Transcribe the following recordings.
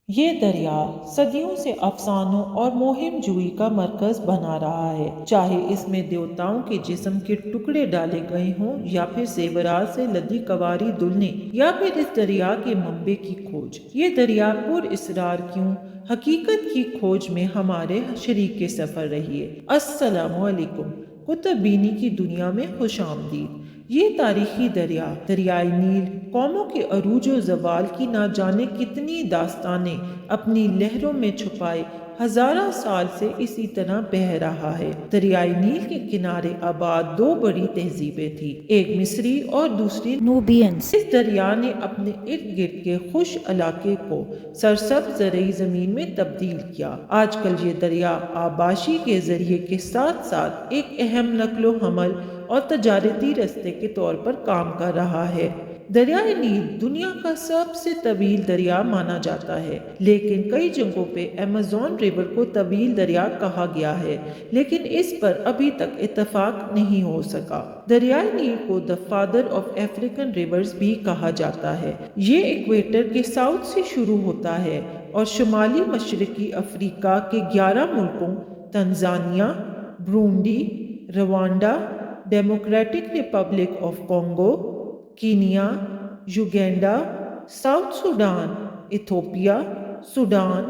یہ دریا صدیوں سے افسانوں اور مہم جوئی کا مرکز بنا رہا ہے، چاہے اس میں دیوتاؤں کے جسم کے ٹکڑے ڈالے گئے ہوں یا پھر زیورات سے لدی کواری دلہنیں یا پھر اس دریا کے منبع کی کھوج۔ یہ دریا پر اسرار کیوں؟ حقیقت کی کھوج میں ہمارے شریک سفر رہیے۔ السلام علیکم، کتب بینی کی دنیا میں خوش آمدید۔ یہ تاریخی دریا، دریائے نیل، قوموں کے عروج و زوال کی نہ جانے کتنی داستانیں اپنی لہروں میں چھپائے ہزارہ سال سے اسی طرح بہہ رہا ہے۔ دریائے نیل کے کنارے آباد دو بڑی تہذیبیں تھیں، ایک مصری اور دوسری نوبیئنس۔ اس دریا نے اپنے ارد گرد کے خوش علاقے کو سرسبز زرعی زمین میں تبدیل کیا۔ آج کل یہ دریا آبپاشی کے ذریعے کے ساتھ ساتھ ایک اہم نقل و حمل اور تجارتی راستے کے طور پر کام کر رہا ہے۔ دریائے نیل دنیا کا سب سے طویل دریا مانا جاتا ہے، لیکن کئی جگہوں پہ ایمیزون ریور کو طویل دریا کہا گیا ہے، لیکن اس پر ابھی تک اتفاق نہیں ہو سکا۔ دریائے نیل کو the father of African rivers بھی کہا جاتا ہے۔ یہ ایکویٹر کے ساؤتھ سے شروع ہوتا ہے اور شمالی مشرقی افریقہ کے 11 ملکوں Tanzania, Burundi, Rwanda, democratic republic of Congo, Kenya, Uganda, south Sudan, Ethiopia, Sudan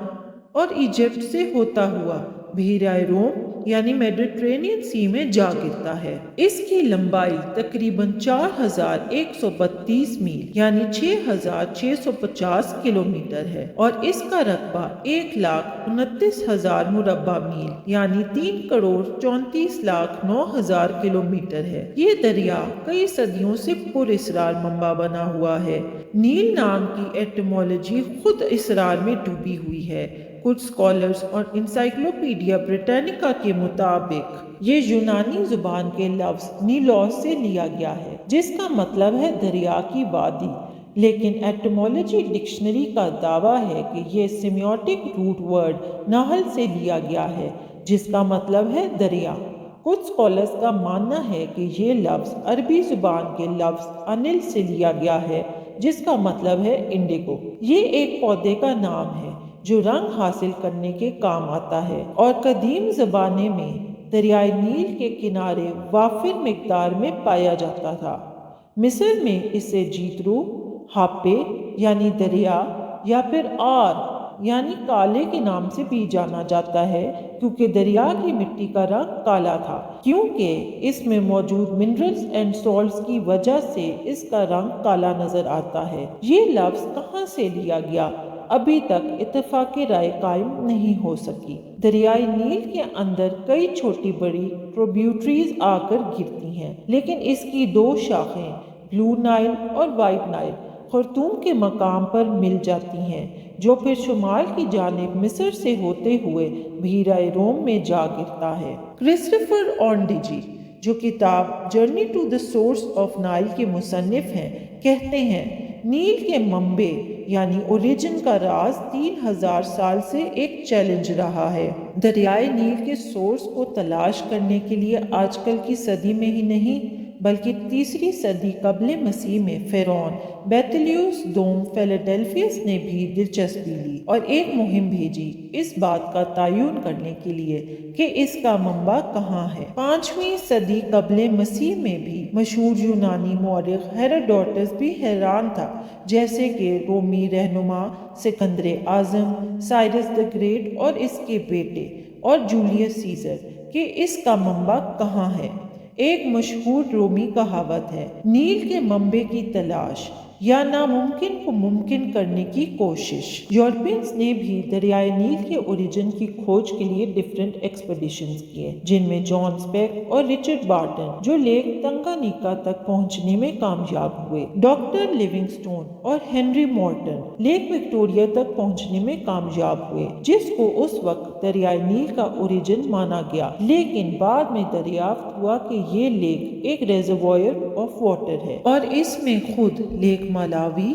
اور ایجپٹ سے ہوتا ہوا بحیرہ روم یعنی میڈیٹرینین سی میں جا گرتا ہے۔ اس کی لمبائی تقریباً 4132 میل یعنی 6650 کلومیٹر ہے اور اس کا رقبہ 1,29,000 مربع میل یعنی 3,34,09,000 کلومیٹر ہے۔ یہ دریا کئی صدیوں سے پر اسرار منبع بنا ہوا ہے۔ نیل نام کی ایٹمالوجی خود اسرار میں ڈوبی ہوئی ہے۔ کچھ اسکالرز اور انسائکلوپیڈیا بریٹانیکا کے مطابق یہ یونانی زبان کے لفظ نیلوس سے لیا گیا ہے، جس کا مطلب ہے دریا کی وادی، لیکن ایٹمالوجی ڈکشنری کا دعویٰ ہے کہ یہ سیمیوٹک روٹ ورڈ نہل سے لیا گیا ہے، جس کا مطلب ہے دریا۔ کچھ اسکالرز کا ماننا ہے کہ یہ لفظ عربی زبان کے لفظ انل سے لیا گیا ہے، جس کا مطلب ہے انڈیگو۔ یہ ایک پودے کا نام ہے جو رنگ حاصل کرنے کے کام آتا ہے اور قدیم زمانے میں دریائے نیل کے کنارے وافر مقدار میں پایا جاتا تھا۔ مصر میں اسے جیترو، ہاپے یعنی دریا یا پھر آر یعنی کالے کے نام سے بھی جانا جاتا ہے، کیونکہ دریا کی مٹی کا رنگ کالا تھا، کیونکہ اس میں موجود منرلز اینڈ سالٹس کی وجہ سے اس کا رنگ کالا نظر آتا ہے۔ یہ لفظ کہاں سے لیا گیا، ابھی تک اتفاق رائے قائم نہیں ہو سکی۔ دریائے نیل کے اندر کئی چھوٹی بڑی ٹریبیوٹریز آ کر گرتی ہیں، لیکن اس کی دو شاخیں بلو نائل اور وائٹ نائل خرطوم کے مقام پر مل جاتی ہیں، جو پھر شمال کی جانب مصر سے ہوتے ہوئے بحیرہ روم میں جا گرتا ہے۔ کرسٹوفر اونڈیجی، جو کتاب Journey to the Source of Nile کے مصنف ہیں، کہتے ہیں نیل کے منبع یعنی اوریجن کا راز 3000 سال سے ایک چیلنج رہا ہے۔ دریائے نیل کے سورس کو تلاش کرنے کے لیے آج کل کی صدی میں ہی نہیں بلکہ تیسری صدی قبل مسیح میں فرعون بیتلیوس دوم فیلاڈیلفیس نے بھی دلچسپی لی اور ایک مہم بھیجی اس بات کا تعین کرنے کے لیے کہ اس کا منبع کہاں ہے۔ 5ویں صدی قبل مسیح میں بھی مشہور یونانی مورخ ہیروڈوٹس بھی حیران تھا، جیسے کہ رومی رہنما سکندر اعظم، سائرس دی گریٹ اور اس کے بیٹے اور جولیس سیزر، کہ اس کا منبع کہاں ہے۔ ایک مشہور رومی کہاوت ہے، نیل کے منبع کی تلاش یا ناممکن کو ممکن کرنے کی کوشش۔ یورپینز نے بھی دریائے نیل کے اوریجن کی کھوج کے لیے ڈیفرنٹ ایکسپیڈیشنز کیے، جن میں جان سپیک اور رچرڈ بارٹن جو لیک تنگانیکا تک پہنچنے میں کامیاب ہوئے، ڈاکٹر لیونگسٹون اور ہنری مورٹن لیک وکٹوریہ تک پہنچنے میں کامیاب ہوئے، جس کو اس وقت دریائے نیل کا اوریجن مانا گیا، لیکن بعد میں دریافت ہوا کہ یہ لیک ایک ریزروائر آف واٹر ہے اور اس میں خود leak مالاوی،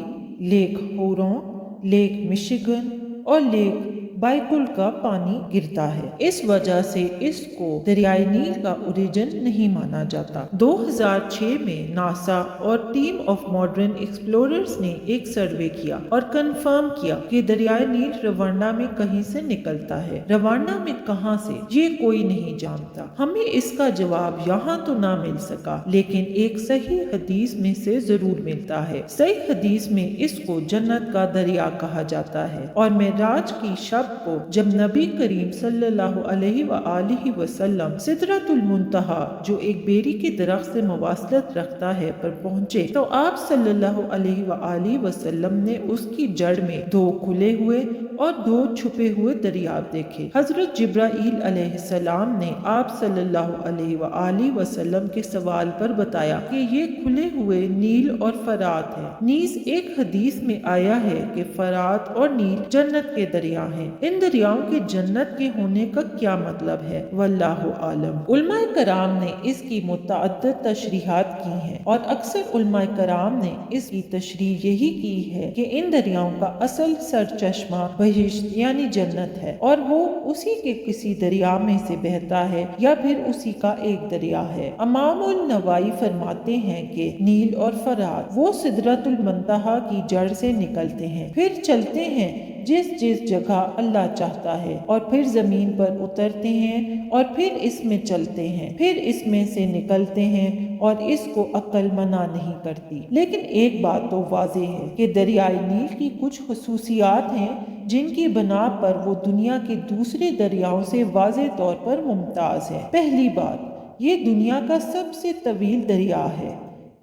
leak Huron, leak Michigan اور لیک بائیکل کا پانی گرتا ہے۔ اس وجہ سے اس کو دریائے نیل کا اوریجن نہیں مانا جاتا۔ 2006 میں ناسا اور ٹیم آف ماڈرن ایکسپلوررز نے ایک سروے کیا اور کنفرم کیا کہ دریائے نیل روانڈا میں کہیں سے نکلتا ہے۔ روانڈا میں کہاں سے، یہ کوئی نہیں جانتا۔ ہمیں اس کا جواب یہاں تو نہ مل سکا، لیکن ایک صحیح حدیث میں سے ضرور ملتا ہے۔ صحیح حدیث میں اس کو جنت کا دریا کہا جاتا ہے، اور معراج کی شب کو جب نبی کریم صلی اللہ علیہ وآلہ وسلم سدرۃ المنتہا جو ایک بیری کے درخت سے مواصلت رکھتا ہے پر پہنچے تو آپ صلی اللہ علیہ وآلہ وسلم نے اس کی جڑ میں 2 کھلے ہوئے اور 2 چھپے ہوئے دریاب دیکھے۔ حضرت جبرائیل علیہ السلام نے آپ صلی اللہ علیہ وآلہ وسلم کے سوال پر بتایا کہ یہ کھلے ہوئے نیل اور فرات ہیں۔ نیز ایک حدیث میں آیا ہے کہ فرات اور نیل جنت کے دریا ہیں۔ ان دریاؤں کے جنت کے ہونے کا کیا مطلب ہے، واللہ عالم۔ علماء کرام نے اس کی متعدد تشریحات کی ہیں، اور اکثر علماء کرام نے اس کی تشریح یہی کی ہے کہ ان دریاؤں کا اصل سرچشمہ بہشت یعنی جنت ہے، اور وہ اسی کے کسی دریا میں سے بہتا ہے یا پھر اسی کا ایک دریا ہے۔ امام النوائی فرماتے ہیں کہ نیل اور فرات وہ سدرۃ المنتہا کی جڑ سے نکلتے ہیں، پھر چلتے ہیں جس جس جگہ اللہ چاہتا ہے، اور پھر زمین پر اترتے ہیں، اور پھر اس میں چلتے ہیں، پھر اس میں سے نکلتے ہیں، اور اس کو عقل منع نہیں کرتی۔ لیکن ایک بات تو واضح ہے کہ دریائے نیل کی کچھ خصوصیات ہیں جن کی بنا پر وہ دنیا کے دوسرے دریاؤں سے واضح طور پر ممتاز ہے۔ پہلی بات، یہ دنیا کا سب سے طویل دریا ہے۔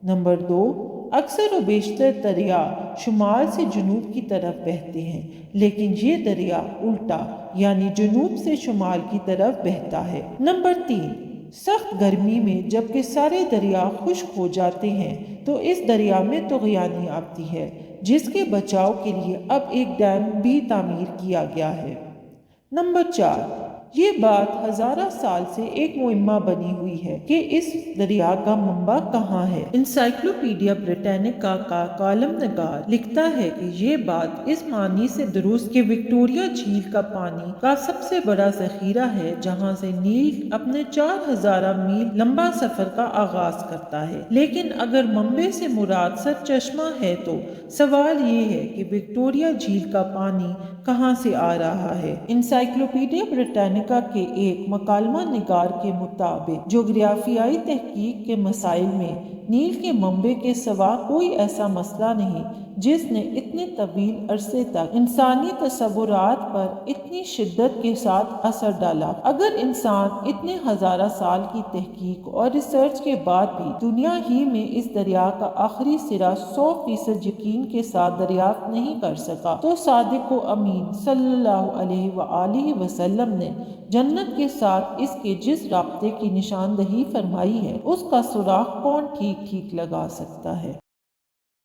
نمبر 2، اکثر و بیشتر دریا شمال سے جنوب کی طرف بہتے ہیں، لیکن یہ دریا الٹا یعنی جنوب سے شمال کی طرف بہتا ہے۔ نمبر 3، سخت گرمی میں جبکہ سارے دریا خشک ہو جاتے ہیں تو اس دریا میں طغیانی آتی ہے، جس کے بچاؤ کے لیے اب ایک ڈیم بھی تعمیر کیا گیا ہے۔ نمبر 4، یہ بات ہزارہ سال سے ایک معمہ بنی ہوئی ہے کہ اس دریا کا منبع کہاں ہے۔ انسائکلوپیڈیا بریٹینیکا کا کالم نگار لکھتا ہے کہ یہ بات اس معنی سے درست کہ وکٹوریہ جھیل کا پانی کا سب سے بڑا ذخیرہ ہے جہاں سے نیل اپنے 4000 میل لمبا سفر کا آغاز کرتا ہے۔ لیکن اگر منبع سے مراد سرچشمہ ہے تو سوال یہ ہے کہ وکٹوریہ جھیل کا پانی کہاں سے آ رہا ہے۔ انسائکلوپیڈیا بریٹینیکا کے ایک مکالمہ نگار کے مطابق جغرافیائی تحقیق کے مسائل میں نیل کے منبع کے سوا کوئی ایسا مسئلہ نہیں جس نے اتنے طویل عرصے تک انسانی تصورات پر اتنی شدت کے ساتھ اثر ڈالا۔ اگر انسان اتنے ہزارہ سال کی تحقیق اور ریسرچ کے بعد بھی دنیا ہی میں اس دریا کا آخری سرا 100% یقین کے ساتھ دریافت نہیں کر سکا تو صادق و امین صلی اللہ علیہ وآلہ وسلم نے جنت کے ساتھ اس کے جس رابطے کی نشاندہی فرمائی ہے اس کا سراغ کون ٹھیک لگا سکتا ہے۔